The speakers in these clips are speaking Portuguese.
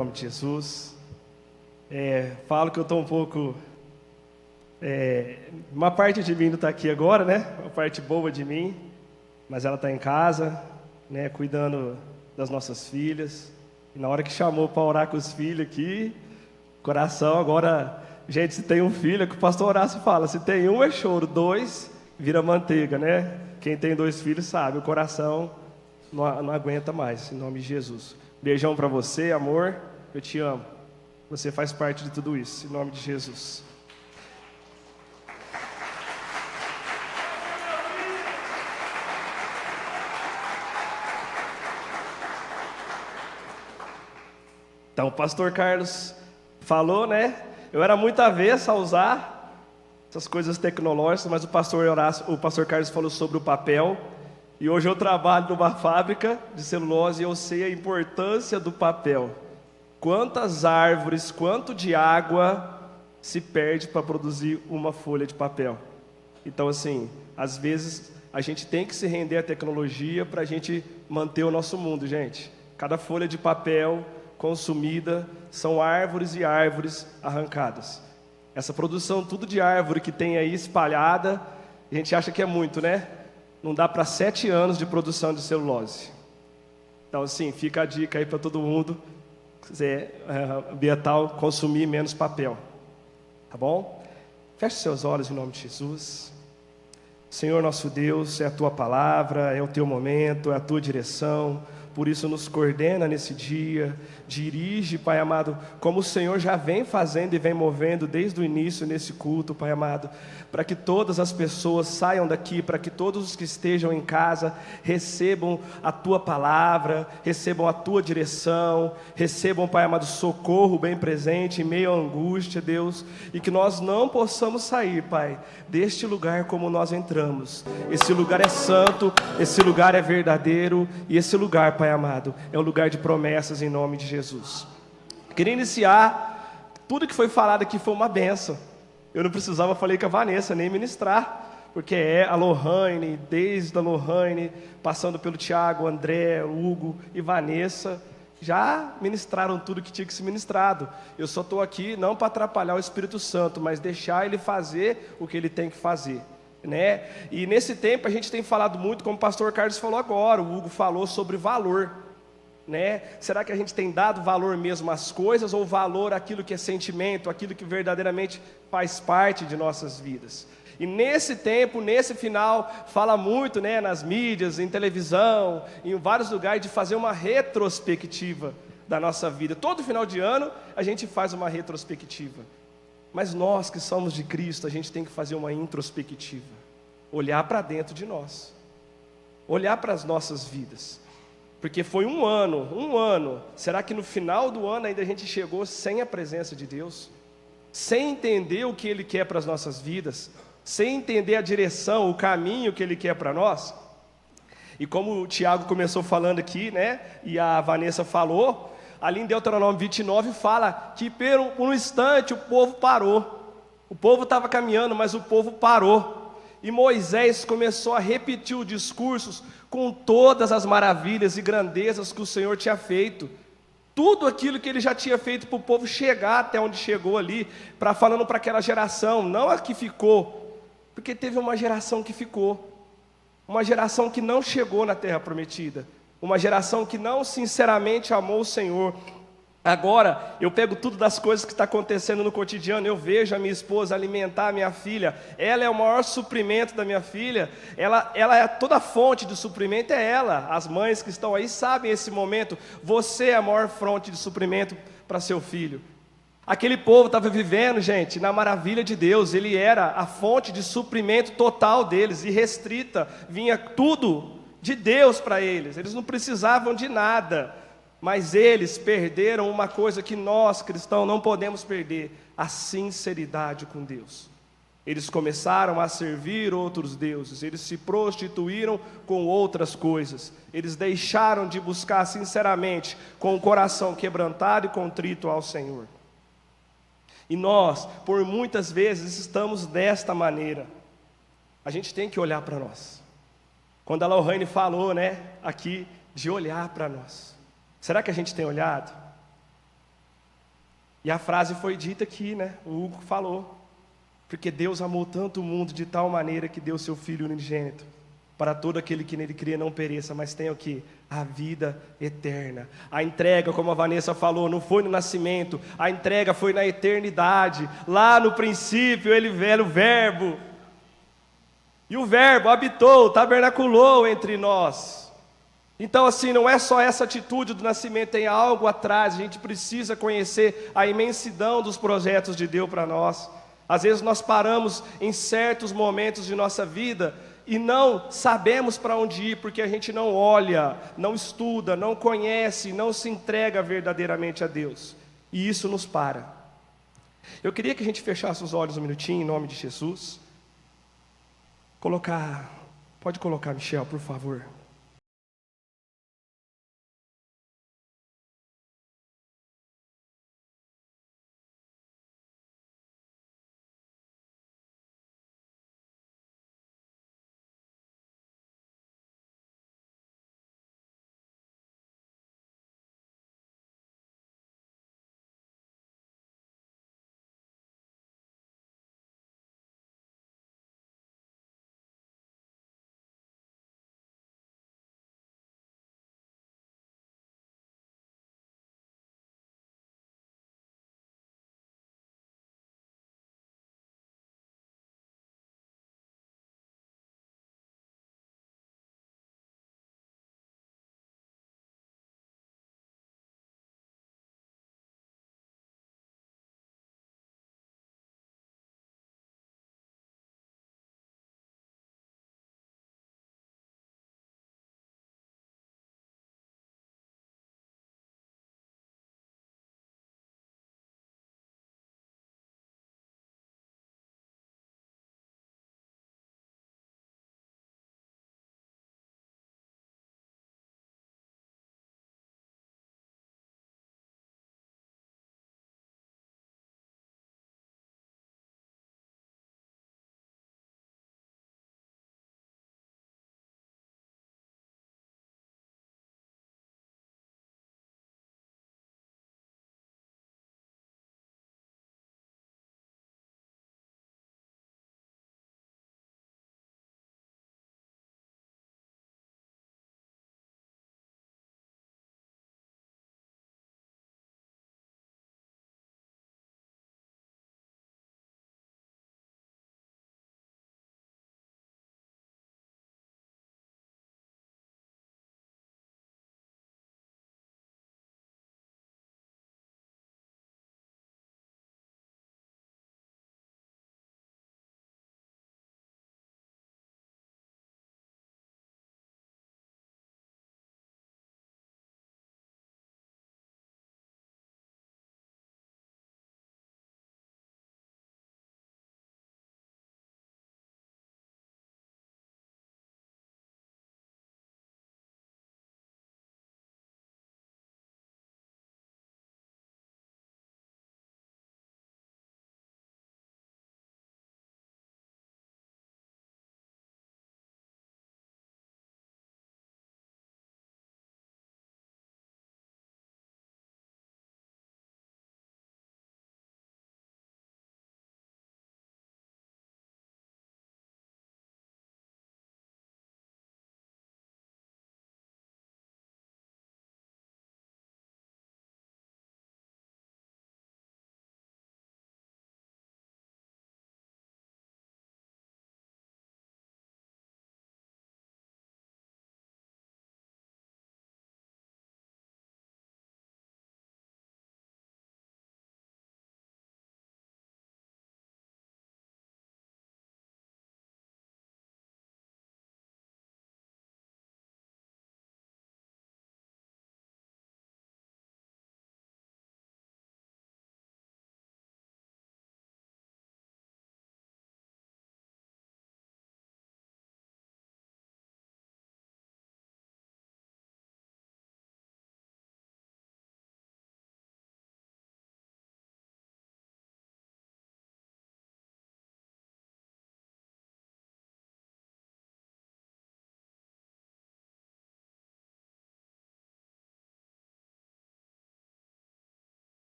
Em nome de Jesus. Falo que eu estou um pouco... uma parte de mim não está aqui agora, né? Uma parte boa de mim. Mas ela está em casa, né? Cuidando das nossas filhas. E na hora que chamou para orar com os filhos aqui, coração agora... Gente, se tem um filho, é que o pastor Horácio fala, se tem um é choro, dois vira manteiga, né? Quem tem 2 filhos sabe, o coração não aguenta mais, em nome de Jesus. Beijão para você, amor, eu te amo. Você faz parte de tudo isso, em nome de Jesus. Então, o pastor Carlos falou, né? Eu era muito avesso a usar essas coisas tecnológicas, mas o pastor Carlos falou sobre o papel. E hoje eu trabalho numa fábrica de celulose e eu sei a importância do papel. Quantas árvores, quanto de água se perde para produzir uma folha de papel. Então, assim, às vezes a gente tem que se render à tecnologia para a gente manter o nosso mundo, gente. Cada folha de papel consumida são árvores e árvores arrancadas. Essa produção tudo de árvore que tem aí espalhada, a gente acha que é muito, né? Não dá para 7 anos de produção de celulose. Então, assim, fica a dica aí para todo mundo, quiser ambiental, consumir menos papel. Tá bom? Feche seus olhos em nome de Jesus. Senhor nosso Deus, é a Tua palavra, é o Teu momento, é a Tua direção. Por isso nos coordena nesse dia, dirige, Pai amado, como o Senhor já vem fazendo e vem movendo desde o início nesse culto, Pai amado, para que todas as pessoas saiam daqui, para que todos os que estejam em casa recebam a Tua palavra, recebam a Tua direção, recebam, Pai amado, socorro bem presente em meio à angústia, Deus, e que nós não possamos sair, Pai, deste lugar como nós entramos. Esse lugar é santo, esse lugar é verdadeiro, e esse lugar, Pai amado, é um lugar de promessas em nome de Jesus. Queria iniciar, tudo que foi falado aqui foi uma bênção. Eu não precisava, falei com a Vanessa, nem ministrar, porque é a Lohane, desde a Lohane, passando pelo Tiago, André, Hugo e Vanessa, já ministraram tudo que tinha que ser ministrado. Eu só estou aqui não para atrapalhar o Espírito Santo, mas deixar ele fazer o que ele tem que fazer, né? E nesse tempo a gente tem falado muito, como o pastor Carlos falou agora, o Hugo falou sobre valor, né? Será que a gente tem dado valor mesmo às coisas, ou valor àquilo que é sentimento, aquilo que verdadeiramente faz parte de nossas vidas? E nesse tempo, nesse final, fala muito, né, nas mídias, em televisão, em vários lugares, de fazer uma retrospectiva da nossa vida. Todo final de ano a gente faz uma retrospectiva. Mas nós que somos de Cristo, a gente tem que fazer uma introspectiva. Olhar para dentro de nós. Olhar para as nossas vidas. Porque foi um ano. Será que no final do ano ainda a gente chegou sem a presença de Deus? Sem entender o que Ele quer para as nossas vidas? Sem entender a direção, o caminho que Ele quer para nós? E como o Tiago começou falando aqui, né? E a Vanessa falou, ali em Deuteronômio 29 fala que por um instante o povo parou. O povo estava caminhando, mas o povo parou. E Moisés começou a repetir os discursos com todas as maravilhas e grandezas que o Senhor tinha feito. Tudo aquilo que ele já tinha feito para o povo chegar até onde chegou ali, falando para aquela geração, não a que ficou, porque teve uma geração que ficou, uma geração que não chegou na terra prometida, uma geração que não sinceramente amou o Senhor. Agora, eu pego tudo das coisas que está acontecendo no cotidiano, eu vejo a minha esposa alimentar a minha filha, ela é o maior suprimento da minha filha, ela é toda a fonte de suprimento, é ela. As mães que estão aí sabem esse momento, você é a maior fonte de suprimento para seu filho. Aquele povo estava vivendo, gente, na maravilha de Deus, ele era a fonte de suprimento total deles, irrestrita, vinha tudo de Deus para eles, eles não precisavam de nada. Mas eles perderam uma coisa que nós, cristãos, não podemos perder: a sinceridade com Deus. Eles começaram a servir outros deuses, eles se prostituíram com outras coisas, eles deixaram de buscar sinceramente, com o coração quebrantado e contrito ao Senhor. E nós, por muitas vezes, estamos desta maneira. A gente tem que olhar para nós. Quando a Lohane falou, né, aqui, de olhar para nós. Será que a gente tem olhado? E a frase foi dita aqui, né? O Hugo falou. Porque Deus amou tanto o mundo de tal maneira que deu seu Filho unigênito, para todo aquele que nele crê não pereça, mas tenha o quê? A vida eterna. A entrega, como a Vanessa falou, não foi no nascimento, a entrega foi na eternidade. Lá no princípio ele era o Verbo. E o Verbo habitou, tabernaculou entre nós. Então, assim, não é só essa atitude do nascimento, tem algo atrás. A gente precisa conhecer a imensidão dos projetos de Deus para nós. Às vezes nós paramos em certos momentos de nossa vida e não sabemos para onde ir, porque a gente não olha, não estuda, não conhece, não se entrega verdadeiramente a Deus. E isso nos para. Eu queria que a gente fechasse os olhos um minutinho, em nome de Jesus. Pode colocar, Michel, por favor.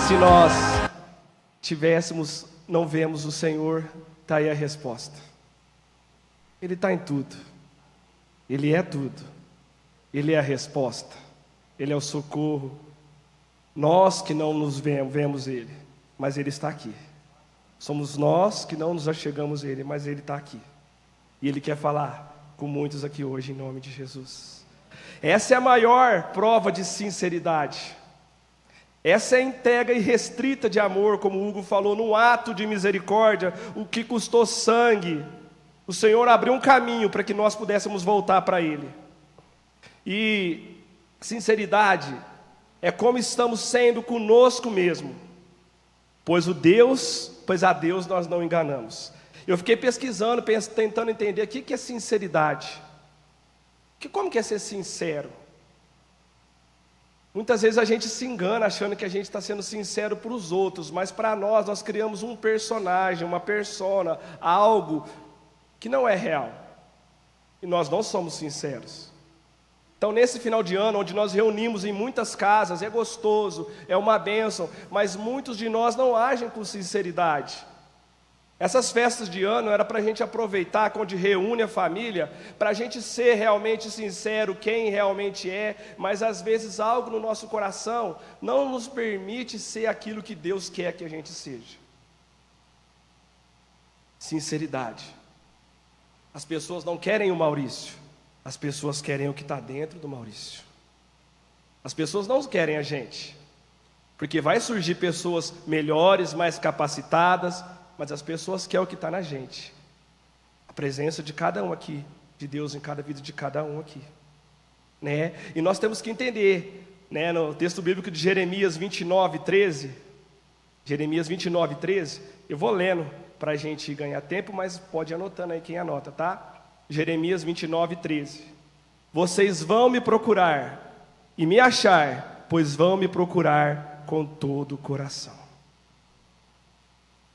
Se nós não vemos o Senhor, está aí a resposta. Ele está em tudo. Ele é tudo. Ele é a resposta. Ele é o socorro. Nós que não nos vemos Ele, mas Ele está aqui. Somos nós que não nos achegamos a Ele, mas Ele está aqui. E Ele quer falar com muitos aqui hoje, em nome de Jesus. Essa é a maior prova de sinceridade. Essa é a entrega irrestrita de amor, como o Hugo falou, num ato de misericórdia, o que custou sangue. O Senhor abriu um caminho para que nós pudéssemos voltar para Ele. E sinceridade é como estamos sendo conosco mesmo, pois a Deus nós não enganamos. Eu fiquei pesquisando, tentando entender o que é sinceridade. Como que é ser sincero? Muitas vezes a gente se engana achando que a gente está sendo sincero para os outros, mas para nós criamos um personagem, uma persona, algo que não é real. E nós não somos sinceros. Então nesse final de ano, onde nós reunimos em muitas casas, é gostoso, é uma bênção, mas muitos de nós não agem com sinceridade. Essas festas de ano era para a gente aproveitar, quando reúne a família, para a gente ser realmente sincero, quem realmente é, mas às vezes algo no nosso coração não nos permite ser aquilo que Deus quer que a gente seja. Sinceridade. As pessoas não querem o Maurício, as pessoas querem o que está dentro do Maurício. As pessoas não querem a gente, porque vai surgir pessoas melhores, mais capacitadas, mas as pessoas querem o que está na gente. A presença de cada um aqui, de Deus em cada vida de cada um aqui, né? E nós temos que entender, né, no texto bíblico de Jeremias 29:13, Jeremias 29:13, eu vou lendo para a gente ganhar tempo, mas pode ir anotando aí quem anota, tá? Jeremias 29:13. Vocês vão me procurar e me achar, pois vão me procurar com todo o coração.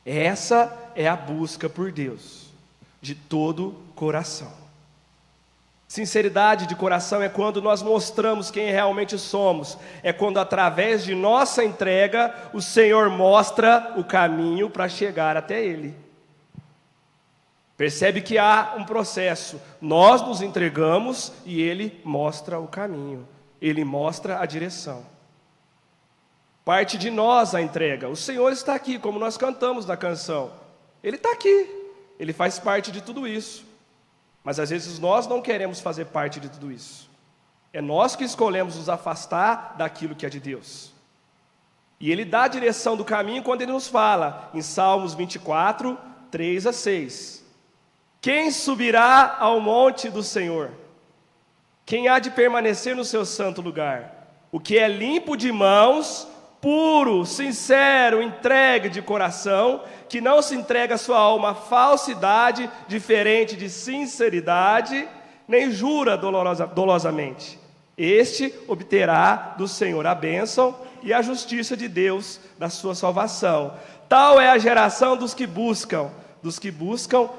Essa é a busca por Deus, de todo coração. Sinceridade de coração é quando nós mostramos quem realmente somos. É quando através de nossa entrega, o Senhor mostra o caminho para chegar até Ele. Percebe que há um processo. Nós nos entregamos e Ele mostra o caminho. Ele mostra a direção. Parte de nós a entrega. O Senhor está aqui, como nós cantamos na canção. Ele está aqui. Ele faz parte de tudo isso. Mas às vezes nós não queremos fazer parte de tudo isso. É nós que escolhemos nos afastar daquilo que é de Deus. E Ele dá a direção do caminho quando Ele nos fala, em Salmos 24, 3-6. Quem subirá ao monte do Senhor? Quem há de permanecer no seu santo lugar? O que é limpo de mãos, puro, sincero, entregue de coração, que não se entrega a sua alma a falsidade, diferente de sinceridade, nem jura dolosamente. Este obterá do Senhor a bênção e a justiça de Deus da sua salvação. Tal é a geração dos que buscam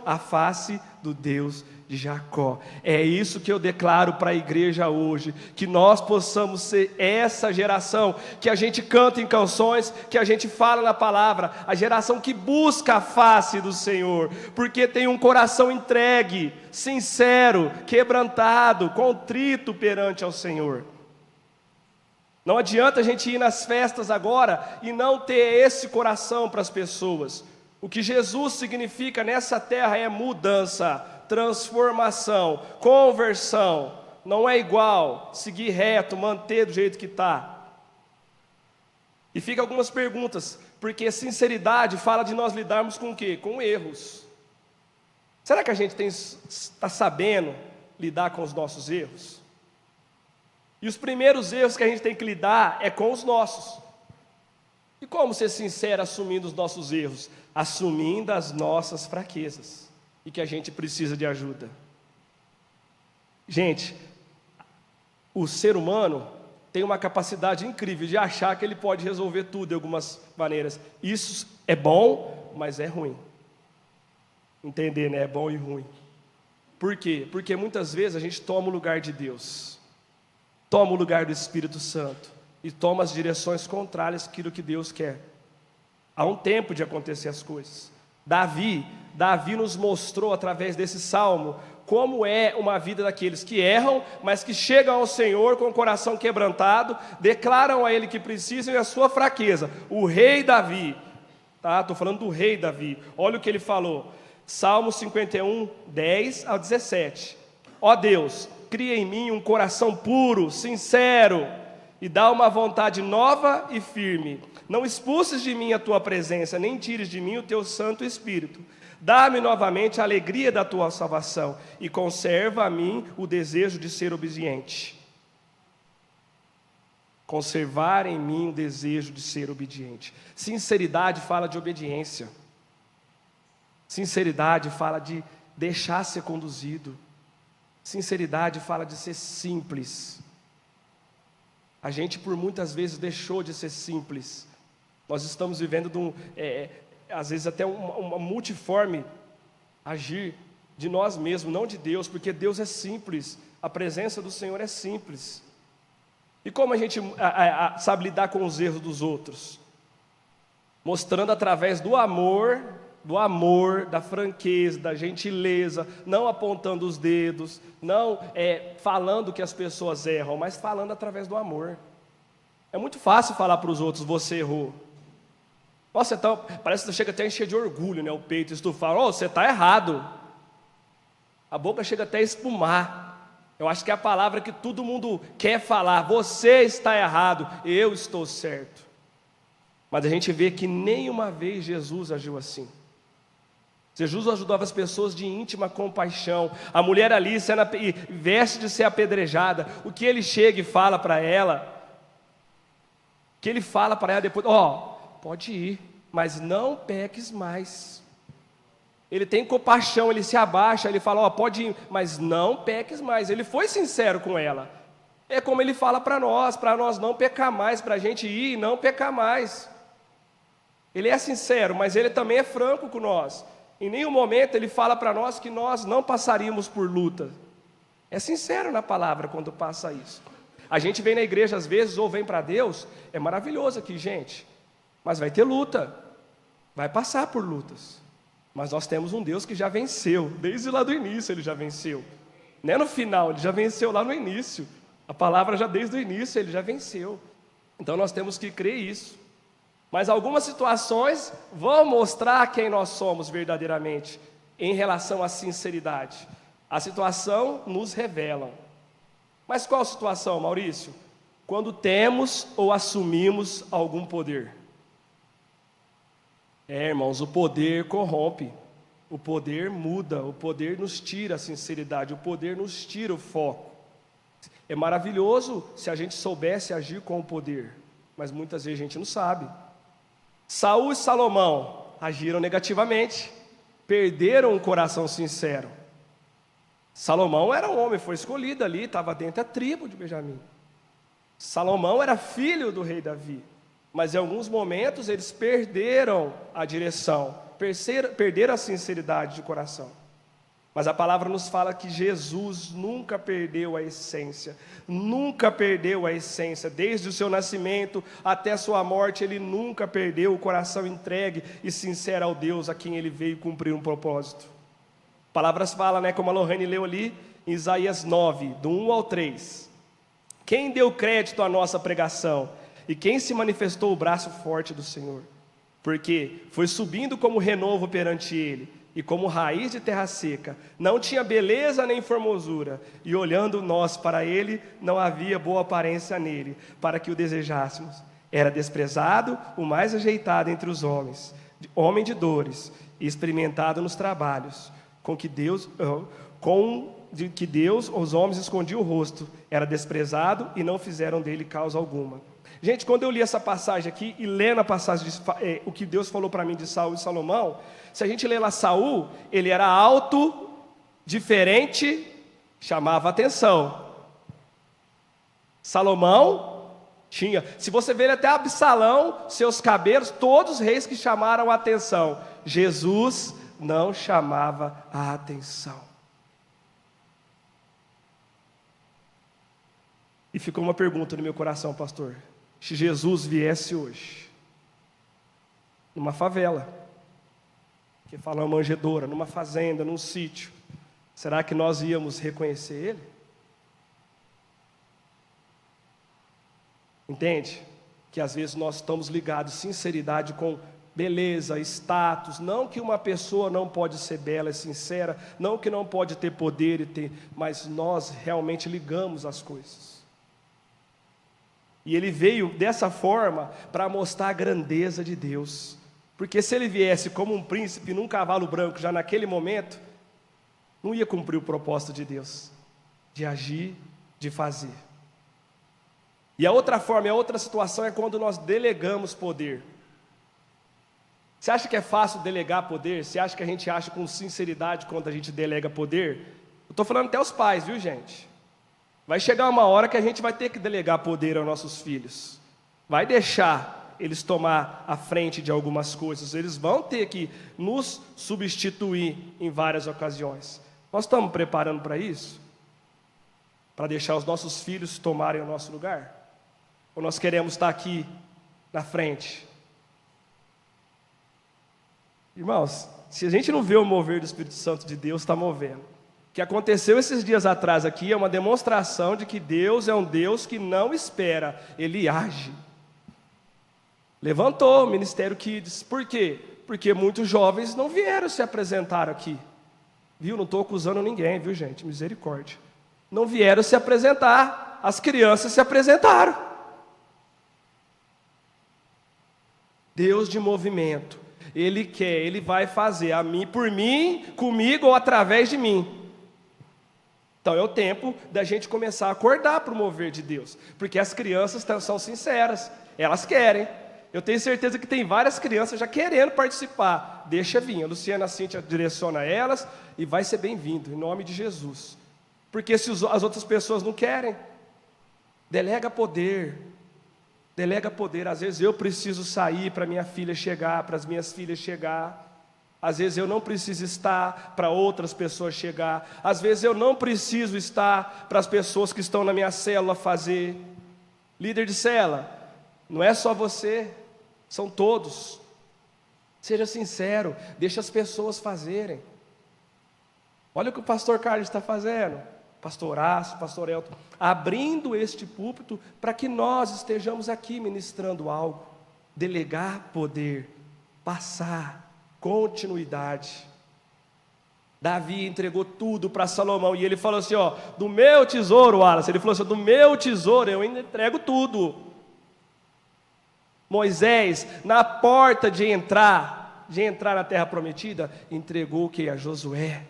a face do Deus de Jacó. É isso que eu declaro para a igreja hoje, que nós possamos ser essa geração, que a gente canta em canções, que a gente fala na palavra, a geração que busca a face do Senhor, porque tem um coração entregue, sincero, quebrantado, contrito perante ao Senhor. Não adianta a gente ir nas festas agora e não ter esse coração para as pessoas. O que Jesus significa nessa terra é mudança, transformação, conversão. Não é igual seguir reto, manter do jeito que está. E fica algumas perguntas, porque sinceridade fala de nós lidarmos com o quê? Com erros. Será que a gente está sabendo lidar com os nossos erros? E os primeiros erros que a gente tem que lidar é com os nossos. E como ser sincero assumindo os nossos erros? Assumindo as nossas fraquezas e que a gente precisa de ajuda. Gente, o ser humano tem uma capacidade incrível de achar que ele pode resolver tudo de algumas maneiras. Isso é bom, mas é ruim. Entender, né? É bom e ruim. Por quê? Porque muitas vezes a gente toma o lugar de Deus, toma o lugar do Espírito Santo. e toma as direções contrárias àquilo que Deus quer. Há um tempo de acontecer as coisas. Davi nos mostrou através desse salmo como é uma vida daqueles que erram, mas que chegam ao Senhor com o coração quebrantado, declaram a Ele que precisam e a sua fraqueza. O rei Davi, tá? Estou falando do rei Davi, olha o que ele falou, Salmo 51, 10 ao 17. Ó Deus, cria em mim um coração puro, sincero, e dá uma vontade nova e firme. Não expulses de mim a tua presença, nem tires de mim o teu Santo Espírito. Dá-me novamente a alegria da tua salvação, e conserva a mim o desejo de ser obediente. Conservar em mim o desejo de ser obediente. Sinceridade fala de obediência. Sinceridade fala de deixar ser conduzido. Sinceridade fala de ser simples. A gente por muitas vezes deixou de ser simples. Nós estamos vivendo às vezes até uma multiforme agir de nós mesmos, não de Deus, porque Deus é simples, a presença do Senhor é simples. E como a gente sabe lidar com os erros dos outros? Mostrando através do amor, da franqueza, da gentileza, não apontando os dedos, não falando que as pessoas erram, mas falando através do amor. É muito fácil falar para os outros, você errou. Nossa, parece que chega até a encher de orgulho, né, o peito, se tu fala, você está errado. A boca chega até a espumar. Eu acho que é a palavra que todo mundo quer falar, você está errado, eu estou certo. Mas a gente vê que nenhuma vez Jesus agiu assim. Jesus ajudava as pessoas de íntima compaixão. A mulher ali, veste de ser apedrejada, o que ele chega e fala para ela, depois, pode ir, mas não peques mais. Ele tem compaixão, ele se abaixa, ele fala, pode ir, mas não peques mais. Ele foi sincero com ela. É como ele fala para nós não pecar mais, para a gente ir e não pecar mais. Ele é sincero, mas ele também é franco com nós. Em nenhum momento ele fala para nós que nós não passaríamos por luta. É sincero na palavra quando passa isso. A gente vem na igreja às vezes, ou vem para Deus, é maravilhoso aqui, gente. Mas vai ter luta, vai passar por lutas. Mas nós temos um Deus que já venceu, desde lá do início ele já venceu. Não é no final, ele já venceu lá no início. A palavra já desde o início ele já venceu. Então nós temos que crer isso. Mas algumas situações vão mostrar quem nós somos verdadeiramente em relação à sinceridade. A situação nos revela. Mas qual situação, Maurício? Quando temos ou assumimos algum poder. Irmãos, o poder corrompe, o poder muda, o poder nos tira a sinceridade, o poder nos tira o foco. É maravilhoso se a gente soubesse agir com o poder, mas muitas vezes a gente não sabe. Saul e Salomão agiram negativamente, perderam um coração sincero. Salomão era um homem, foi escolhido ali, estava dentro da tribo de Benjamim. Salomão era filho do rei Davi, mas em alguns momentos eles perderam a direção, perderam a sinceridade de coração. Mas a palavra nos fala que Jesus nunca perdeu a essência, desde o seu nascimento até a sua morte, ele nunca perdeu o coração entregue e sincero ao Deus a quem ele veio cumprir um propósito. Palavras falam, como a Lohane leu ali, em Isaías 9, do 1 ao 3. Quem deu crédito à nossa pregação? E quem se manifestou o braço forte do Senhor? Porque foi subindo como renovo perante ele, e como raiz de terra seca, não tinha beleza nem formosura, e olhando nós para ele, não havia boa aparência nele, para que o desejássemos. Era desprezado, o mais ajeitado entre os homens, homem de dores, e experimentado nos trabalhos, com que Deus, os homens escondiam o rosto, era desprezado, e não fizeram dele causa alguma. Gente, quando eu li essa passagem aqui, e lendo a passagem, o que Deus falou para mim de Saul e Salomão, se a gente lê lá Saul, ele era alto, diferente, chamava atenção. Salomão tinha, se você ver até Absalão, seus cabelos, todos os reis que chamaram a atenção. Jesus não chamava a atenção. E ficou uma pergunta no meu coração, pastor. se Jesus viesse hoje, numa favela, que fala uma manjedoura, numa fazenda, num sítio, será que nós íamos reconhecer Ele? Entende? Que às vezes nós estamos ligados, sinceridade, com beleza, status. Não que uma pessoa não pode ser bela e sincera, não que não pode ter poder, mas nós realmente ligamos as coisas. E Ele veio dessa forma para mostrar a grandeza de Deus. Porque se Ele viesse como um príncipe num cavalo branco, já naquele momento, não ia cumprir o propósito de Deus, de agir, de fazer. E a outra forma, a outra situação é quando nós delegamos poder. Você acha que é fácil delegar poder? Você acha que a gente acha com sinceridade quando a gente delega poder? Eu estou falando até os pais, viu, gente? Vai chegar uma hora que a gente vai ter que delegar poder aos nossos filhos. Vai deixar eles tomar a frente de algumas coisas. Eles vão ter que nos substituir em várias ocasiões. Nós estamos preparando para isso? Para deixar os nossos filhos tomarem o nosso lugar? Ou nós queremos estar aqui na frente? Irmãos, se a gente não vê o mover do Espírito Santo de Deus, está movendo. O que aconteceu esses dias atrás aqui é uma demonstração de que Deus é um Deus que não espera, Ele age. Levantou o Ministério Kids. Por quê? Porque muitos jovens não vieram se apresentar aqui. Viu? Não estou acusando ninguém, viu, gente? Misericórdia. Não vieram se apresentar. As crianças se apresentaram. Deus de movimento. Ele quer, Ele vai fazer a mim, por mim, comigo ou através de mim. Então é o tempo da gente começar a acordar para o mover de Deus. Porque as crianças são sinceras, elas querem. Eu tenho certeza que tem várias crianças já querendo participar. Deixa vir, a Luciana, a Cíntia direciona elas e vai ser bem-vindo, em nome de Jesus. Porque se as outras pessoas não querem, delega poder. Delega poder. Às vezes eu preciso sair para minha filha chegar, para as minhas filhas chegar. Às vezes eu não preciso estar para outras pessoas chegar. Às vezes eu não preciso estar para as pessoas que estão na minha célula fazer. Líder de célula, não é só você, são todos. Seja sincero, deixa as pessoas fazerem. Olha o que o pastor Carlos está fazendo. Pastor Horácio, pastor Elton, abrindo este púlpito para que nós estejamos aqui ministrando algo. Delegar poder, passar, continuidade. Davi entregou tudo para Salomão e ele falou assim, ó, do meu tesouro, Wallace, ele falou assim, do meu tesouro eu ainda entrego tudo. Moisés, na porta de entrar na terra prometida, entregou o que? A Josué.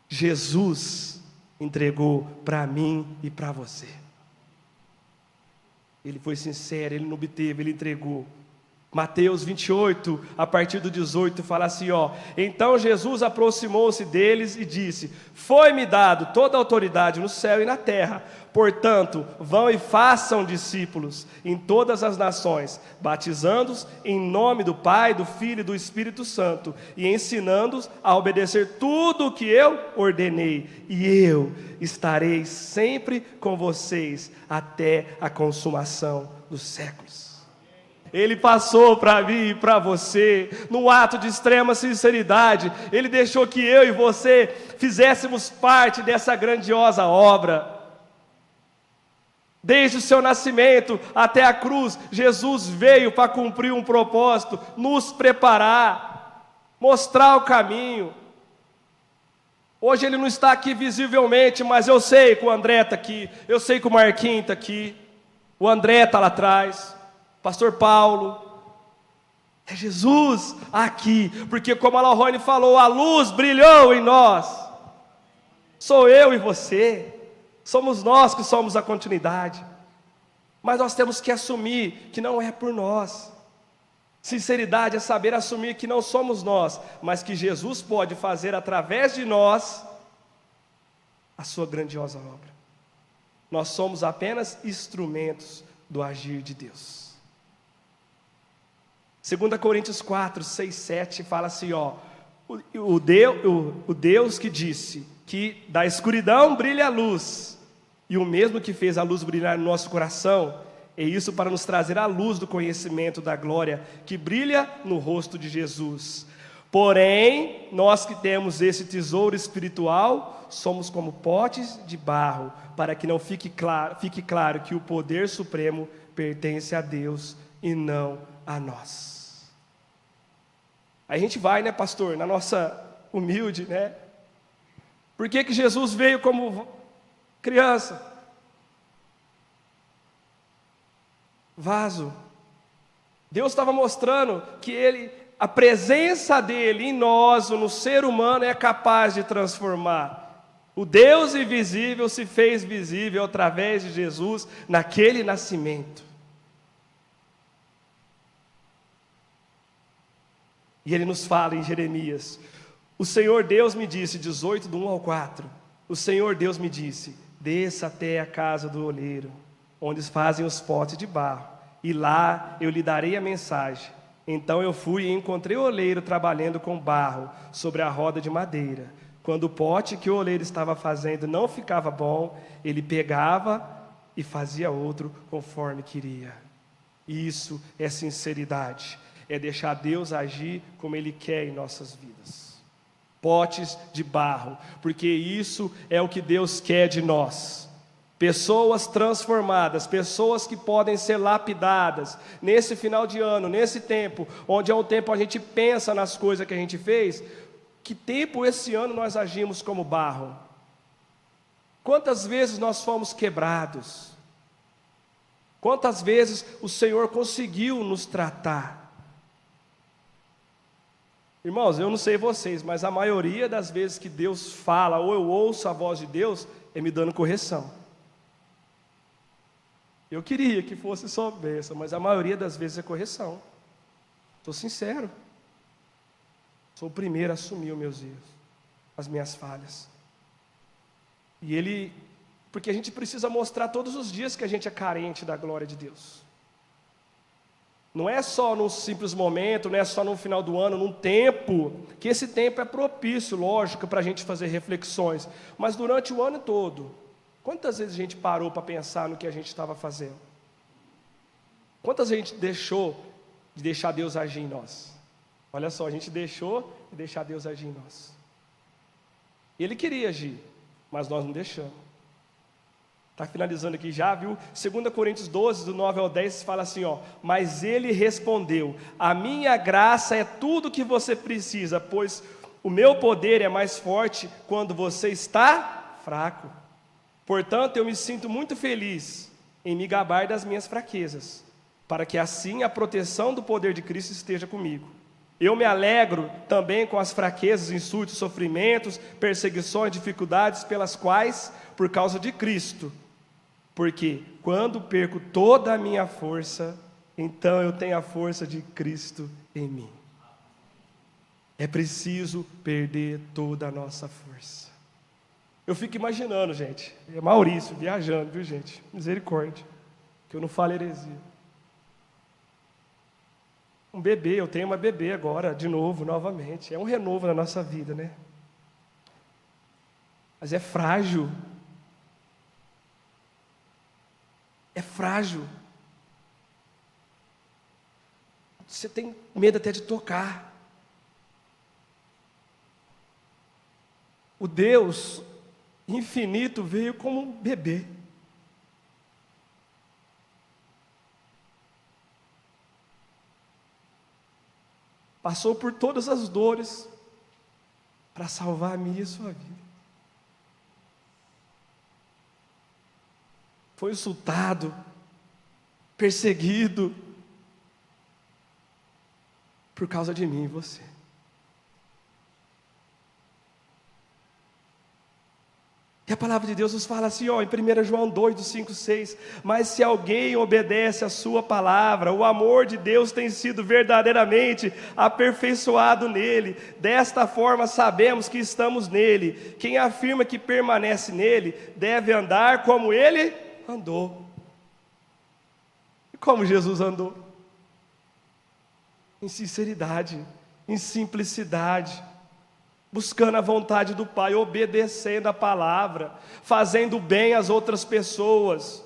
Jesus entregou para mim e para você. Ele foi sincero, ele não obteve, ele entregou. Mateus 28, a partir do 18, fala assim, ó. Então Jesus aproximou-se deles e disse, foi-me dado toda a autoridade no céu e na terra. Portanto, vão e façam discípulos em todas as nações, batizando-os em nome do Pai, do Filho e do Espírito Santo, e ensinando-os a obedecer tudo o que eu ordenei. E eu estarei sempre com vocês até a consumação dos séculos. Ele passou para mim e para você, num ato de extrema sinceridade. Ele deixou que eu e você fizéssemos parte dessa grandiosa obra. Desde o seu nascimento até a cruz, Jesus veio para cumprir um propósito, nos preparar, mostrar o caminho. Hoje Ele não está aqui visivelmente, mas eu sei que o André está aqui, eu sei que o Marquinhos está aqui, o André está lá atrás. Pastor Paulo, é Jesus aqui, porque como a Lohane falou, a luz brilhou em nós, sou eu e você, somos nós que somos a continuidade, mas nós temos que assumir que não é por nós. Sinceridade é saber assumir que não somos nós, mas que Jesus pode fazer através de nós a sua grandiosa obra. Nós somos apenas instrumentos do agir de Deus. 2 Coríntios 4, 6, 7 fala assim, ó, o Deus que disse que da escuridão brilha a luz, e o mesmo que fez a luz brilhar no nosso coração, E isso para nos trazer a luz do conhecimento da glória que brilha no rosto de Jesus. Porém, nós que temos esse tesouro espiritual, somos como potes de barro, para que não fique claro que o poder supremo pertence a Deus e não a nós. Aí a gente vai, né, pastor, na nossa humilde, né? Por que Jesus veio como criança? Vaso. Deus estava mostrando que a presença dele em nós, no ser humano, é capaz de transformar. O Deus invisível se fez visível através de Jesus naquele nascimento. E ele nos fala em Jeremias: o Senhor Deus me disse, 18, do 1 ao 4, o Senhor Deus me disse: desça até a casa do oleiro, onde fazem os potes de barro, e lá eu lhe darei a mensagem. Então eu fui e encontrei o oleiro trabalhando com barro sobre a roda de madeira. Quando o pote que o oleiro estava fazendo não ficava bom, ele pegava e fazia outro conforme queria. Isso é sinceridade, é deixar Deus agir como Ele quer em nossas vidas. Potes de barro, porque isso é o que Deus quer de nós. Pessoas transformadas, pessoas que podem ser lapidadas nesse final de ano, nesse tempo, onde é um tempo a gente pensa nas coisas que a gente fez. Que tempo esse ano nós agimos como barro? Quantas vezes nós fomos quebrados? Quantas vezes o Senhor conseguiu nos tratar? Irmãos, eu não sei vocês, mas a maioria das vezes que Deus fala, ou eu ouço a voz de Deus, é me dando correção. Eu queria que fosse só bênção, mas a maioria das vezes é correção. Estou sincero. Sou o primeiro a assumir os meus erros, as minhas falhas. Porque a gente precisa mostrar todos os dias que a gente é carente da glória de Deus. Não é só num simples momento, não é só no final do ano, num tempo, que esse tempo é propício, lógico, para a gente fazer reflexões, mas durante o ano todo. Quantas vezes a gente parou para pensar no que a gente estava fazendo? Quantas vezes a gente deixou de deixar Deus agir em nós? Olha só, a gente deixou de deixar Deus agir em nós. Ele queria agir, mas nós não deixamos. Está finalizando aqui já, viu? 2 Coríntios 12, do 9 ao 10, fala assim, ó: mas ele respondeu: a minha graça é tudo que você precisa, pois o meu poder é mais forte quando você está fraco. Portanto, eu me sinto muito feliz em me gabar das minhas fraquezas, para que assim a proteção do poder de Cristo esteja comigo. Eu me alegro também com as fraquezas, insultos, sofrimentos, perseguições, dificuldades pelas quais, por causa de Cristo, porque quando perco toda a minha força, então eu tenho a força de Cristo em mim. É preciso perder toda a nossa força. Eu fico imaginando, gente, é Maurício viajando, viu, gente? Misericórdia, que eu não falo heresia. Um bebê, eu tenho uma bebê agora, de novo, novamente. É um renovo na nossa vida, né? Mas é frágil. É frágil. Você tem medo até de tocar. O Deus infinito veio como um bebê. Passou por todas as dores para salvar a minha e a sua vida. Foi insultado, perseguido, por causa de mim e você. E a palavra de Deus nos fala assim, ó, em 1 João 2, do 5, 6, mas se alguém obedece a sua palavra, o amor de Deus tem sido verdadeiramente aperfeiçoado nele. Desta forma sabemos que estamos nele. Quem afirma que permanece nele, deve andar como ele andou. E como Jesus andou? Em sinceridade, em simplicidade, buscando a vontade do Pai, obedecendo a palavra, fazendo bem às outras pessoas.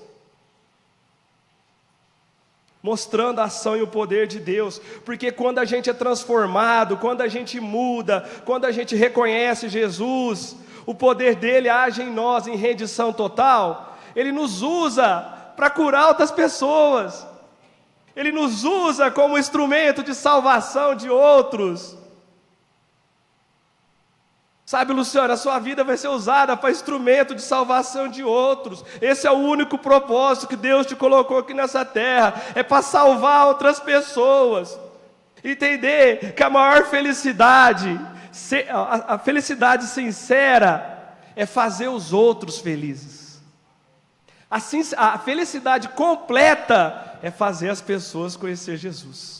mostrando a ação e o poder de Deus, porque quando a gente é transformado, quando a gente muda, quando a gente reconhece Jesus, o poder dele age em nós em rendição total, ele nos usa para curar outras pessoas, ele nos usa como instrumento de salvação de outros. Sabe, Luciano, a sua vida vai ser usada para instrumento de salvação de outros. Esse é o único propósito que Deus te colocou aqui nessa terra, é para salvar outras pessoas. Entender que a maior felicidade, a felicidade sincera, é fazer os outros felizes. Assim, a felicidade completa é fazer as pessoas conhecer Jesus.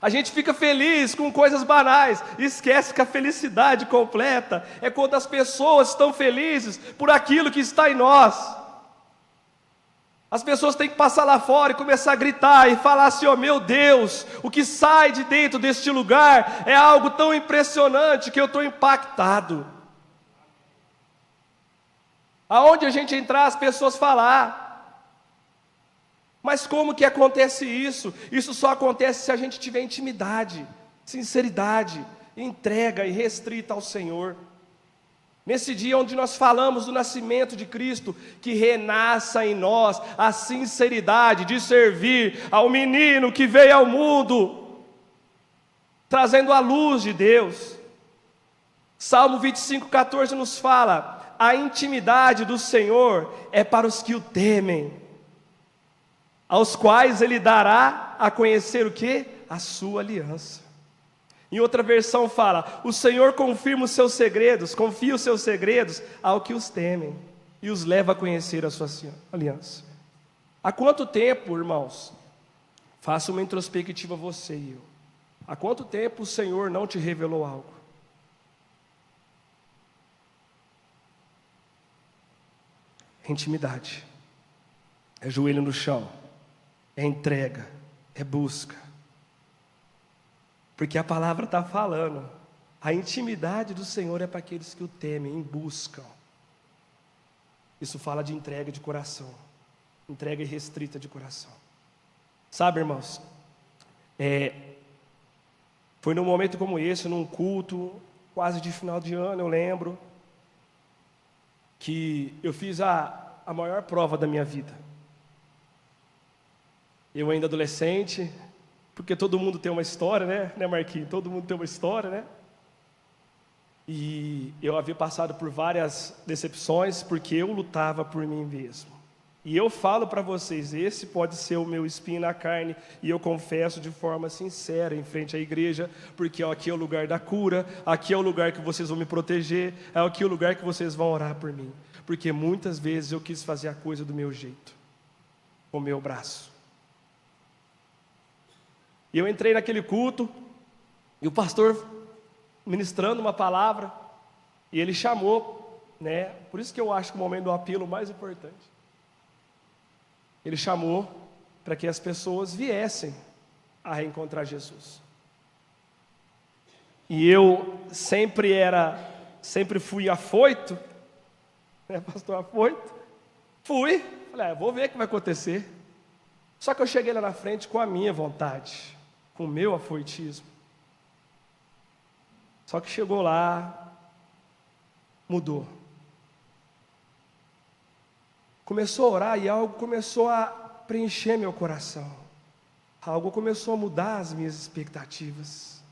A gente fica feliz com coisas banais e esquece que a felicidade completa é quando as pessoas estão felizes por aquilo que está em nós. As pessoas têm que passar lá fora e começar a gritar e falar assim: oh meu Deus, o que sai de dentro deste lugar é algo tão impressionante que eu estou impactado. Aonde a gente entrar, as pessoas falar. Mas como que acontece isso? Isso só acontece se a gente tiver intimidade, sinceridade, entrega e restrita ao Senhor. Nesse dia onde nós falamos do nascimento de Cristo, que renasça em nós a sinceridade de servir ao menino que veio ao mundo, trazendo a luz de Deus. Salmo 25:14 nos fala: a intimidade do Senhor é para os que o temem, aos quais ele dará a conhecer o quê? A sua aliança. Em outra versão fala: o Senhor confirma os seus segredos, confia os seus segredos ao que os temem, e os leva a conhecer a sua aliança. Há quanto tempo, irmãos, faça uma introspectiva você e eu, há quanto tempo o Senhor não te revelou algo? É intimidade, é joelho no chão, é entrega, é busca. Porque a palavra está falando, a intimidade do Senhor é para aqueles que o temem, em buscam. Isso fala de entrega de coração, entrega irrestrita de coração. Sabe, irmãos, foi num momento como esse, num culto, quase de final de ano, eu lembro, que eu fiz a maior prova da minha vida. Eu ainda adolescente, porque todo mundo tem uma história, né Marquinhos? Todo mundo tem uma história, né? E eu havia passado por várias decepções, porque eu lutava por mim mesmo. E eu falo para vocês, esse pode ser o meu espinho na carne, e eu confesso de forma sincera em frente à igreja, porque aqui é o lugar da cura, aqui é o lugar que vocês vão me proteger, aqui é o lugar que vocês vão orar por mim. Porque muitas vezes eu quis fazer a coisa do meu jeito, com o meu braço. E eu entrei naquele culto, e o pastor ministrando uma palavra, e ele chamou, né? Por isso que eu acho que o momento do apelo mais importante. Ele chamou para que as pessoas viessem a reencontrar Jesus. E eu sempre fui afoito, né, pastor afoito. Fui, falei, vou ver o que vai acontecer. Só que eu cheguei lá na frente com a minha vontade, com o meu afoitismo. Só que chegou lá, mudou. Começou a orar e algo começou a preencher meu coração. Algo começou a mudar as minhas expectativas.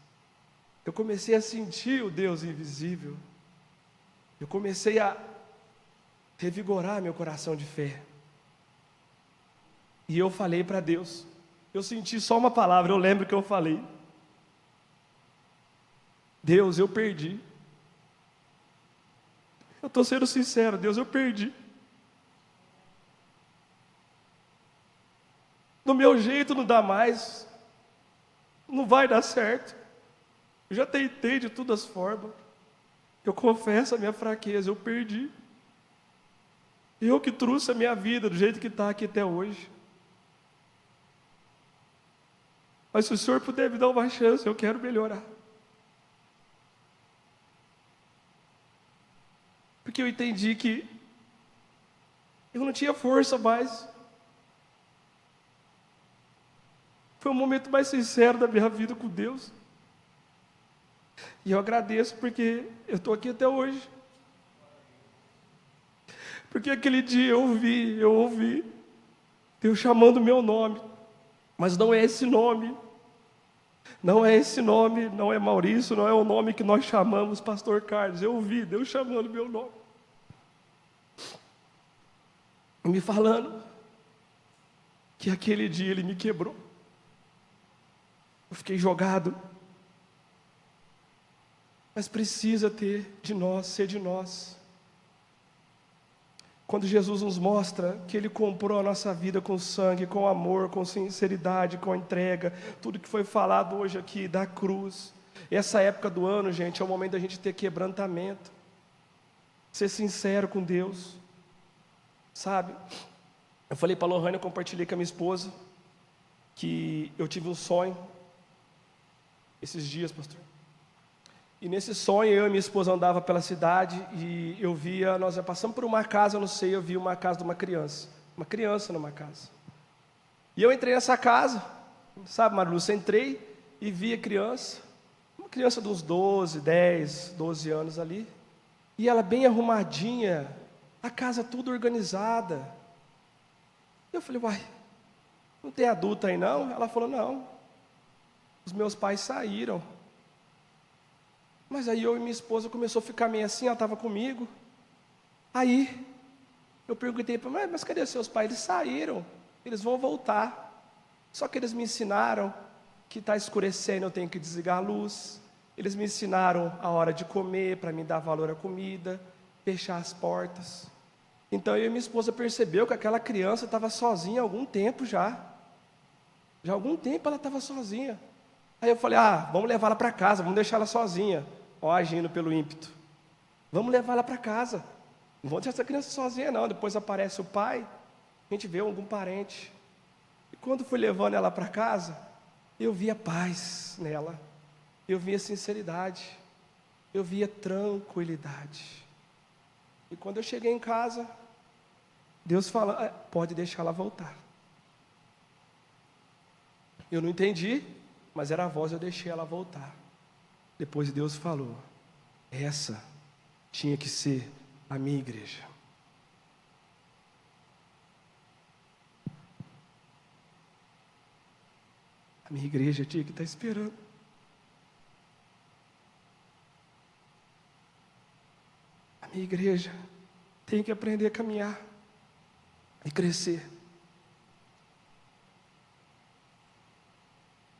Eu comecei a sentir o Deus invisível. Eu comecei a revigorar meu coração de fé. E eu falei para Deus. Eu senti só uma palavra, eu lembro que eu falei: Deus, eu perdi. Eu estou sendo sincero, Deus, eu perdi. Do meu jeito não dá mais. Não vai dar certo. Eu já tentei de todas as formas. Eu confesso a minha fraqueza, eu perdi. Eu que trouxe a minha vida do jeito que está aqui até hoje. Mas se o Senhor puder me dar uma chance, eu quero melhorar. Porque eu entendi que eu não tinha força mais. Foi o momento mais sincero da minha vida com Deus. E eu agradeço porque eu estou aqui até hoje. Porque aquele dia eu ouvi Deus chamando o meu nome. Mas não é esse nome. Não é esse nome, não é Maurício, não é o nome que nós chamamos Pastor Carlos. Eu ouvi Deus chamando o meu nome. Me falando que aquele dia Ele me quebrou. Eu fiquei jogado. Mas precisa ser de nós. Quando Jesus nos mostra que Ele comprou a nossa vida com sangue, com amor, com sinceridade, com entrega, tudo que foi falado hoje aqui da cruz. Essa época do ano, gente, é o momento da gente ter quebrantamento. Ser sincero com Deus. Sabe? Eu falei para a Lohane, eu compartilhei com a minha esposa, que eu tive um sonho esses dias, pastor. E nesse sonho, eu e minha esposa andava pela cidade e eu via, nós já passamos por uma casa, eu não sei, eu vi uma casa de uma criança numa casa. E eu entrei nessa casa, sabe, Marilúcia, entrei e vi a criança, uma criança de uns 12 anos ali, e ela bem arrumadinha, a casa toda organizada. Eu falei, uai, não tem adulto aí não? Ela falou, não, os meus pais saíram. Mas aí eu e minha esposa começou a ficar meio assim, ela estava comigo. Aí eu perguntei para ela, mas cadê seus pais? Eles saíram, eles vão voltar. Só que eles me ensinaram que está escurecendo, eu tenho que desligar a luz. Eles me ensinaram a hora de comer, para me dar valor à comida, fechar as portas. Então eu e minha esposa percebeu que aquela criança estava sozinha há algum tempo já. Já há algum tempo ela estava sozinha. Aí eu falei, vamos levar ela para casa, vamos deixar ela sozinha. Ó, agindo pelo ímpeto. Vamos levar ela para casa. Não vamos deixar essa criança sozinha não, depois aparece o pai, a gente vê algum parente. E quando fui levando ela para casa, eu via paz nela. Eu via sinceridade. Eu via tranquilidade. E quando eu cheguei em casa, Deus fala, pode deixar ela voltar. Eu não entendi, mas era a voz, eu deixei ela voltar. Depois Deus falou, essa tinha que ser a minha igreja. A minha igreja tinha que estar esperando. A minha igreja tem que aprender a caminhar e crescer.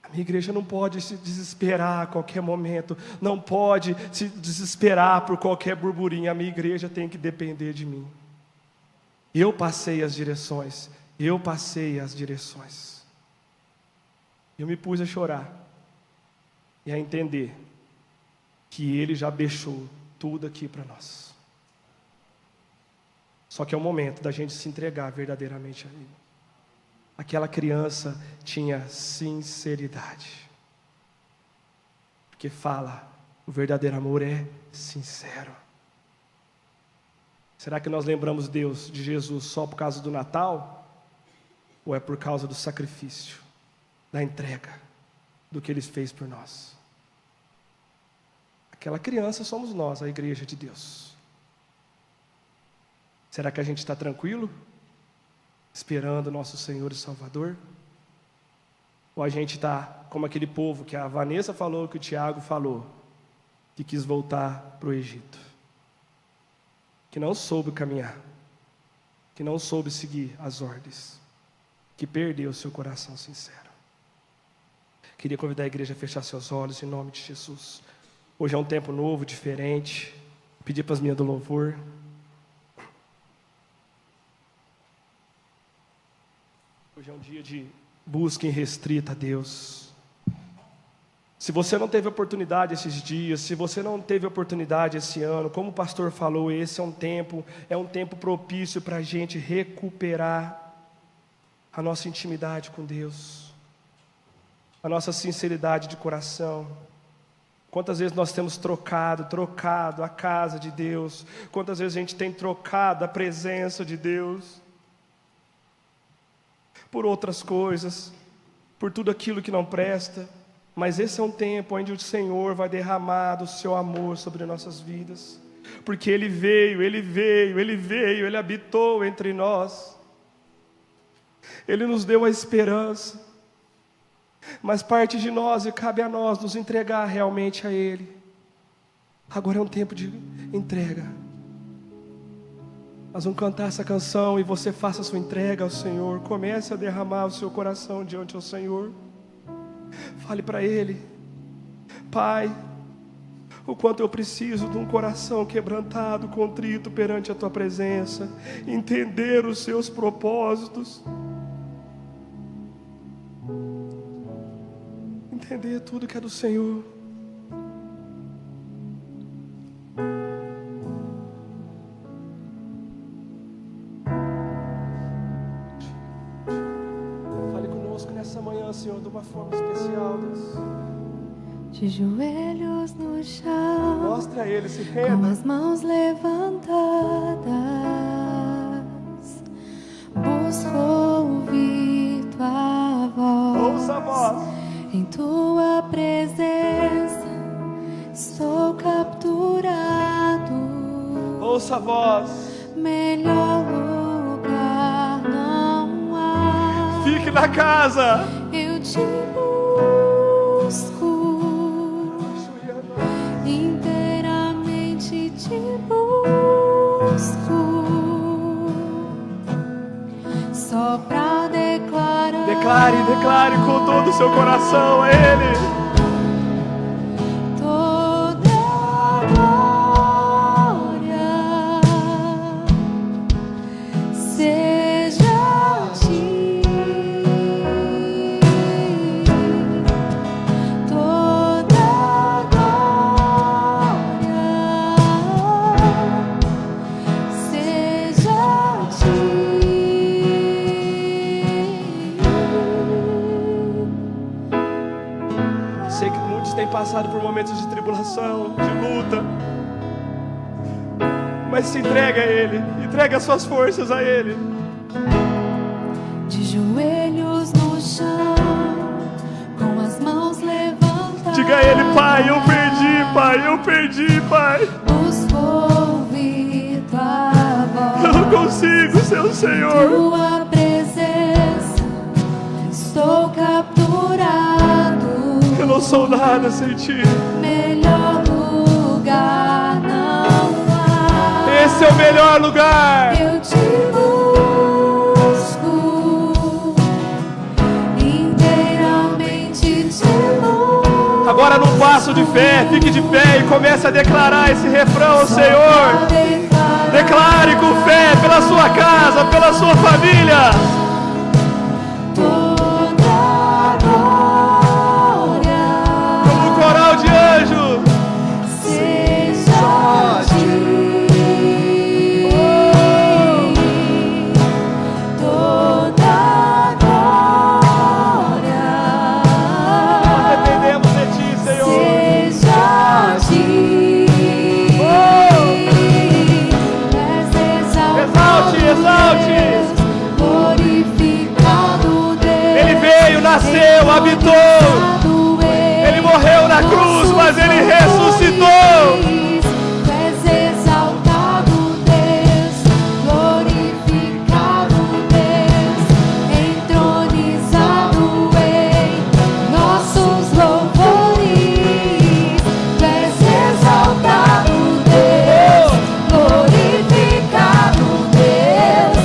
A minha igreja não pode se desesperar a qualquer momento, não pode se desesperar por qualquer burburinho. A minha igreja tem que depender de mim. Eu passei as direções, eu me pus a chorar e a entender que Ele já deixou tudo aqui para nós. Só que é o momento da gente se entregar verdadeiramente a Ele. Aquela criança tinha sinceridade. Porque o verdadeiro amor é sincero. Será que nós lembramos Deus de Jesus só por causa do Natal? Ou é por causa do sacrifício, da entrega, do que Ele fez por nós? Aquela criança somos nós, a igreja de Deus. Será que a gente está tranquilo? Esperando o nosso Senhor e Salvador? Ou a gente está como aquele povo que a Vanessa falou, que o Tiago falou, que quis voltar para o Egito, que não soube caminhar, que não soube seguir as ordens, que perdeu seu coração sincero. Queria convidar a igreja a fechar seus olhos em nome de Jesus. Hoje é um tempo novo, diferente. Pedir para as minhas do louvor. Hoje é um dia de busca irrestrita a Deus. Se você não teve oportunidade esses dias, se você não teve oportunidade esse ano, como o pastor falou, esse é um tempo propício para a gente recuperar a nossa intimidade com Deus, a nossa sinceridade de coração. Quantas vezes nós temos trocado a casa de Deus, quantas vezes a gente tem trocado a presença de Deus por outras coisas. por tudo aquilo que não presta, mas esse é um tempo onde o Senhor vai derramar do seu amor sobre nossas vidas, porque Ele veio, Ele habitou entre nós, Ele nos deu a esperança, mas parte de nós e cabe a nós nos entregar realmente a Ele. Agora é um tempo de entrega. Nós vamos cantar essa canção e você faça a sua entrega ao Senhor. Comece a derramar o seu coração diante ao Senhor. Fale para Ele: Pai, o quanto eu preciso de um coração quebrantado, contrito perante a Tua presença, entender os Seus propósitos, entender tudo que é do Senhor. Fale conosco nessa manhã, Senhor, de uma forma especial, Deus. De joelhos no chão, Mostra a Ele, se com renda. as mãos levantadas, busco ouvir Tua voz. Ouça a voz. Em Tua presença estou capturado. Ouça a voz. Melhor lugar não há. Fique na casa. Eu te busco, inteiramente te busco, só pra declarar. Declare com todo o seu coração a Ele. Toda glória seja a Ti. Toda glória seja a Ti. Sei que muitos têm passado por momentos de tribulação, de luta, mas se entrega a Ele, entrega as suas forças a Ele. De joelhos no chão, com as mãos levantadas, Diga a Ele: Pai, eu perdi, Pai. busco ouvir Tua voz. Eu não consigo ser o Senhor. Tua presença estou capturado. Eu não sou nada sem Ti. Melhor lugar não há. Esse é o melhor lugar. Eu te busco, inteiramente te busco. Agora num passo de fé, fique de pé e comece a declarar esse refrão ao Senhor. Declare com fé pela sua casa, pela sua família. Toda glória Como um coral de anjo. seja a Ti. Toda glória Dependemos de Ti, Senhor. seja a Ti. Exalte. Glorificado Deus. Ele veio, nasceu, habitou. Ele morreu na cruz, mas Ele ressuscitou. Tu és exaltado Deus, glorificado Deus, entronizado em nossos louvores. Tu és exaltado Deus, glorificado Deus,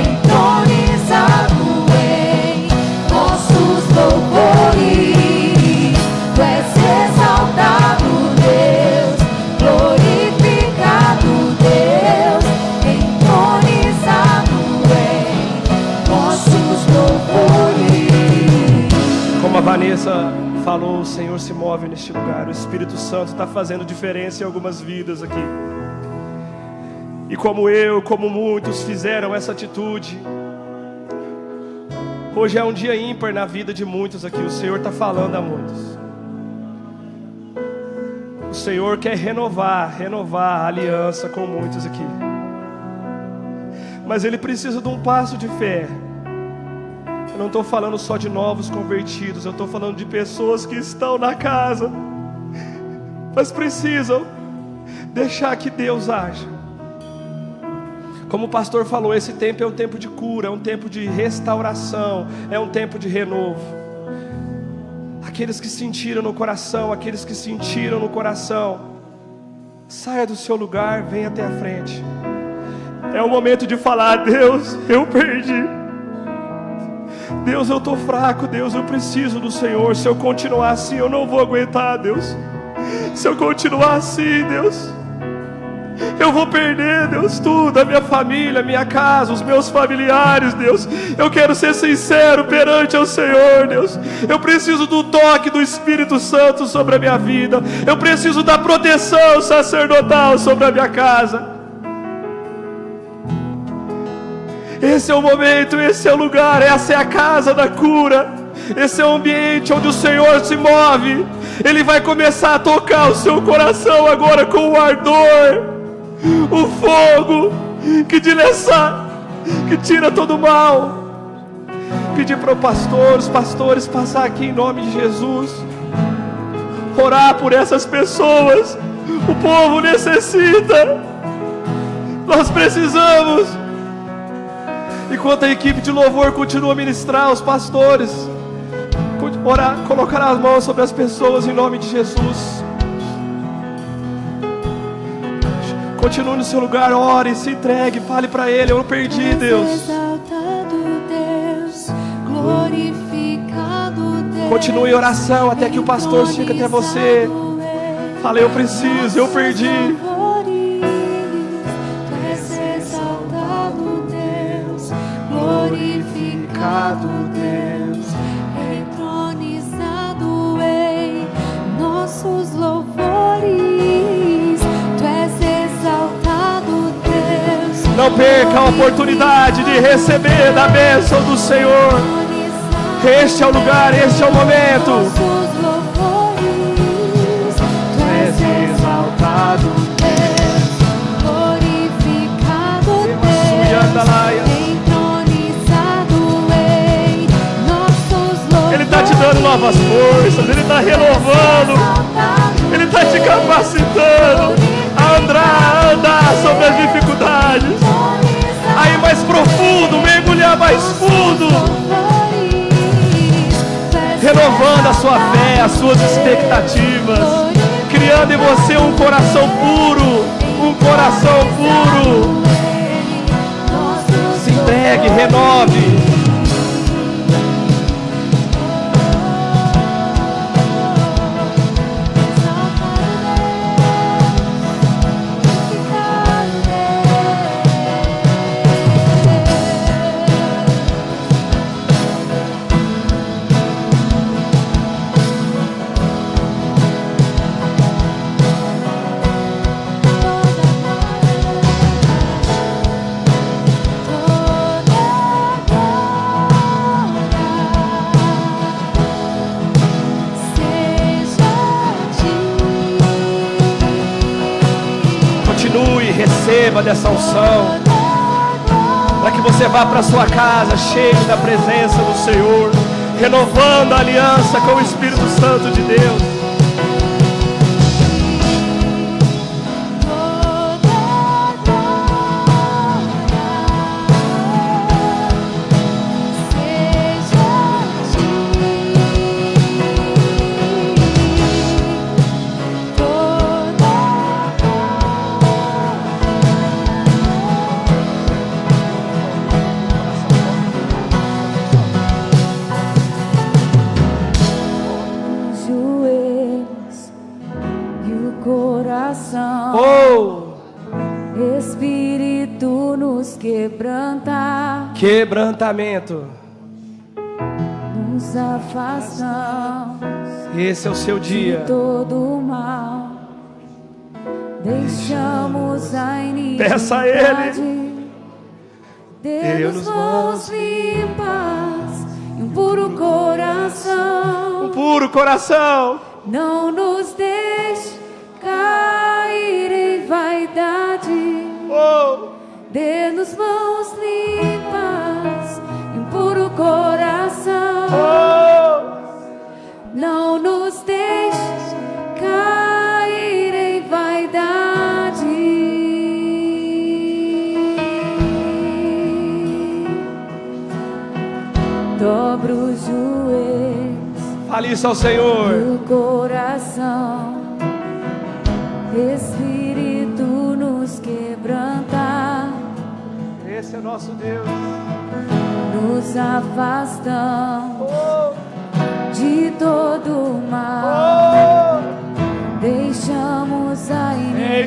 entronizado em nossos louvores. Tu és exaltado Deus, glorificado Deus, entronizado em nossos louvores. Como a Vanessa falou, o Senhor se move neste lugar. O Espírito Santo está fazendo diferença em algumas vidas aqui. E como muitos fizeram essa atitude, hoje é um dia ímpar na vida de muitos aqui. O Senhor está falando a muitos. O Senhor quer renovar a aliança com muitos aqui. Mas Ele precisa de um passo de fé. não estou falando só de novos convertidos, eu estou falando de pessoas que estão na casa, mas precisam deixar que Deus haja. Como o pastor falou, esse tempo é um tempo de cura, é um tempo de restauração, é um tempo de renovo. Aqueles que sentiram no coração, saia do seu lugar, venha até a frente. É o momento de falar: Deus, eu perdi. Deus, eu estou fraco. Deus, eu preciso do Senhor. Se eu continuar assim, eu não vou aguentar, Deus. Se eu continuar assim, Deus, eu vou perder, Deus, tudo, a minha família, a minha casa, os meus familiares, Deus. Eu quero ser sincero perante ao Senhor, Deus. Eu preciso do toque do Espírito Santo sobre a minha vida. Eu preciso da proteção sacerdotal sobre a minha casa. Esse é o momento, esse é o lugar, essa é a casa da cura. Esse é o ambiente onde o Senhor se move. Ele vai começar a tocar o seu coração agora com o ardor, o fogo que tira todo o mal. Pedir para os pastores passar aqui em nome de Jesus, orar por essas pessoas. O povo necessita, nós precisamos. Enquanto a equipe de louvor continua a ministrar, os pastores orar, colocar as mãos sobre as pessoas em nome de Jesus. Continue no seu lugar, ore, se entregue, fale para Ele: eu não perdi, Deus. Continue em oração até que o pastor chegue até você. Fale: eu preciso, eu perdi. Glorificado Deus, entronizado em nossos louvores. Tu és exaltado, Deus. Não perca a oportunidade de receber da bênção do Senhor. Este é o lugar, este é o momento. Nossos louvores. Tu és exaltado, Deus. Glorificado, Deus. Ele está te dando novas forças, Ele está renovando, Ele está te capacitando a andar sobre as dificuldades, a ir mais profundo, mergulhar mais fundo, renovando a sua fé, as suas expectativas, criando em você um coração puro, Se entregue, renove. Receba dessa unção, para que você vá para sua casa cheio da presença do Senhor, renovando a aliança com o Espírito Santo de Deus. Espírito nos quebrantamento, nos afastamos. Esse é o seu dia. De todo o mal, deixamos a iniquidade. Peça a Ele. Dê-nos mãos limpas e um puro coração. Não nos deixe cair em vaidade. Dê-nos mãos limpas e um puro coração. dobro os joelhos, Fale isso ao Senhor. e o coração, Espírito nos quebrantar. Esse é nosso Deus. Nos afastamos de todo o mal, deixamos a iniquidade.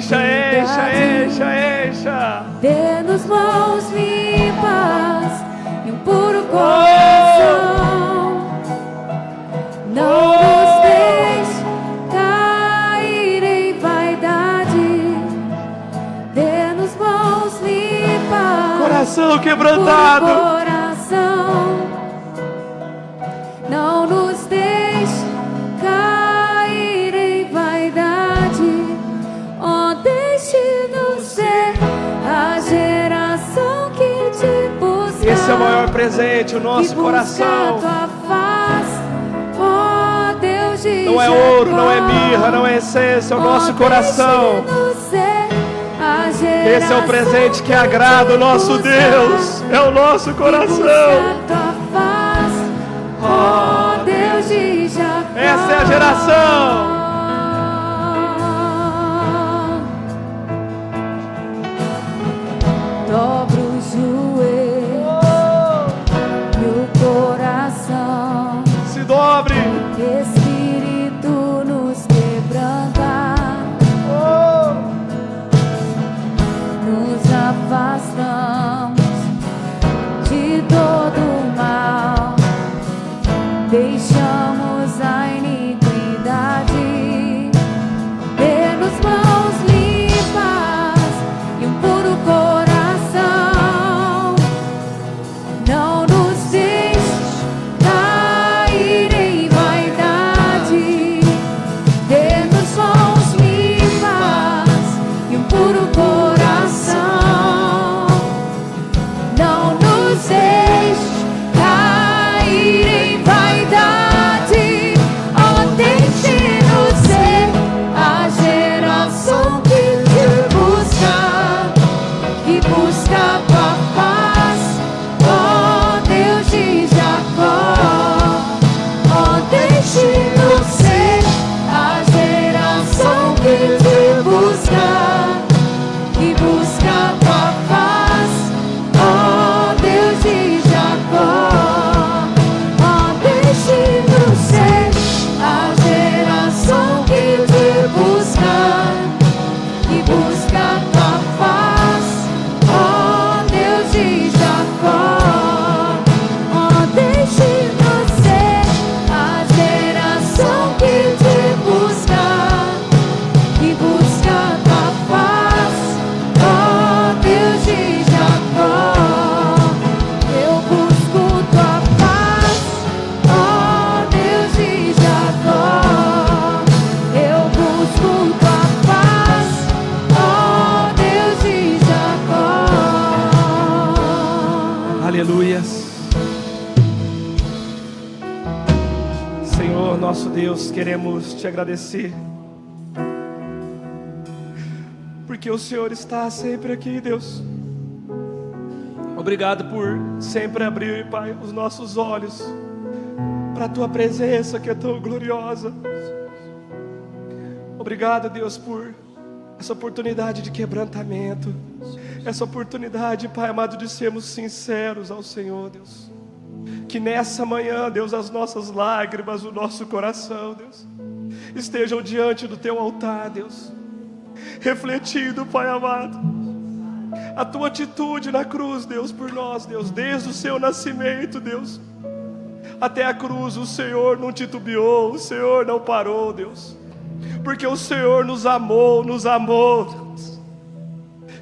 Encha. Dê-nos mãos limpas e um puro coração. Não nos deixe cair em vaidade. Dê-nos mãos limpas, Coração quebrantado. puro coração. Não nos deixe cair em vaidade. Oh, deixe-nos ser a geração que te busca. Esse é o maior presente, o nosso que busca coração. a tua face. Oh, Deus de Não é Jacó. ouro, não é mirra, não é essência, é o nosso Oh, coração. deixe-nos ser a Esse é o presente que agrada o nosso Deus. É o nosso coração. Oh, Deus de Jacó. Essa é a geração. Dobra os joelhos e o coração, Se dobre. Espírito nos quebrantar. Nos afastamos de todo o mal, deixamos a iniquidade. Dê-nos mãos limpas e um puro coração. Não nos deixe cair em vaidade. Dê-nos mãos limpas e um puro coração. Não nos deixe cair em vaidade. Oh, deixe-nos ser a geração que te busca, que busca a tua face. Oh, Deus de Jacó. Oh, deixe-nos ser a geração que te busca, que busca a tua face. Oh, Deus de Jacó. Oh, deixe-nos ser a geração que te busca, que busca a tua face. Oh, Deus de Jacó. Oh, deixe-nos ser a geração que te busca, que busca a tua face. Oh, Deus de Jacó. Eu busco tua face. Oh, Deus de Jacó. Eu busco tua face. Oh, Deus de Jacó. Aleluias. Senhor, nosso Deus, queremos te agradecer, porque o Senhor está sempre aqui, Deus. Obrigado por sempre abrir, Pai, os nossos olhos para a tua presença que é tão gloriosa. Obrigado, Deus, por essa oportunidade de quebrantamento, essa oportunidade, Pai amado, de sermos sinceros ao Senhor, Deus. Que nessa manhã, Deus, as nossas lágrimas, o nosso coração, Deus, estejam diante do teu altar, Deus, refletindo, Pai amado, a tua atitude na cruz, Deus, por nós, Deus, desde o seu nascimento, Deus, até a cruz. O Senhor não titubeou, o Senhor não parou, Deus, porque o Senhor nos amou, Deus.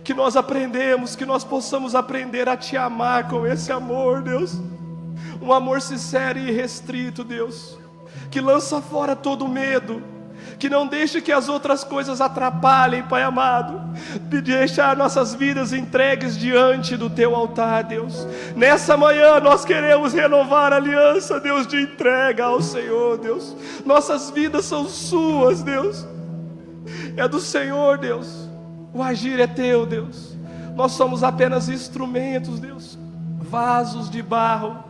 Que nós aprendemos, que nós possamos aprender a te amar com esse amor, Deus, um amor sincero e irrestrito, Deus, que lança fora todo medo, que não deixe que as outras coisas atrapalhem, Pai amado, de deixar nossas vidas entregues diante do teu altar, Deus. Nessa manhã nós queremos renovar a aliança, Deus, de entrega ao Senhor, Deus. Nossas vidas são suas, Deus, é do Senhor, Deus. O agir é teu, Deus. Nós somos apenas instrumentos, Deus, vasos de barro,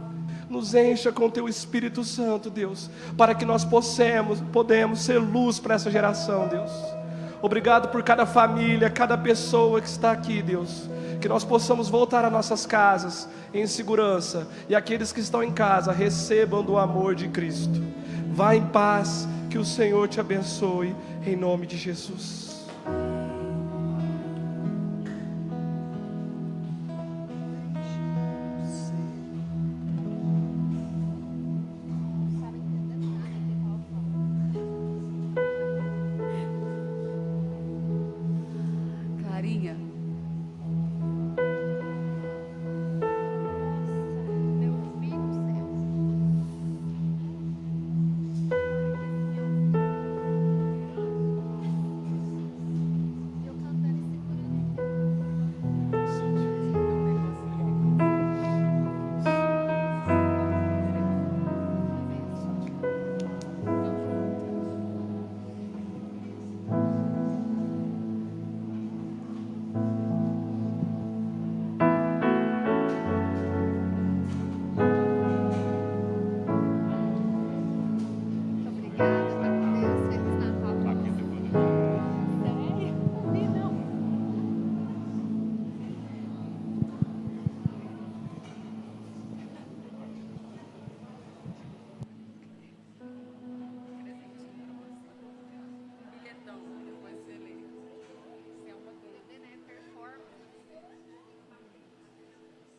nos encha com Teu Espírito Santo, Deus, para que nós podemos ser luz para essa geração, Deus. Obrigado por cada família, cada pessoa que está aqui, Deus. Que nós possamos voltar às nossas casas em segurança, e aqueles que estão em casa recebam do amor de Cristo. Vá em paz, que o Senhor te abençoe, em nome de Jesus.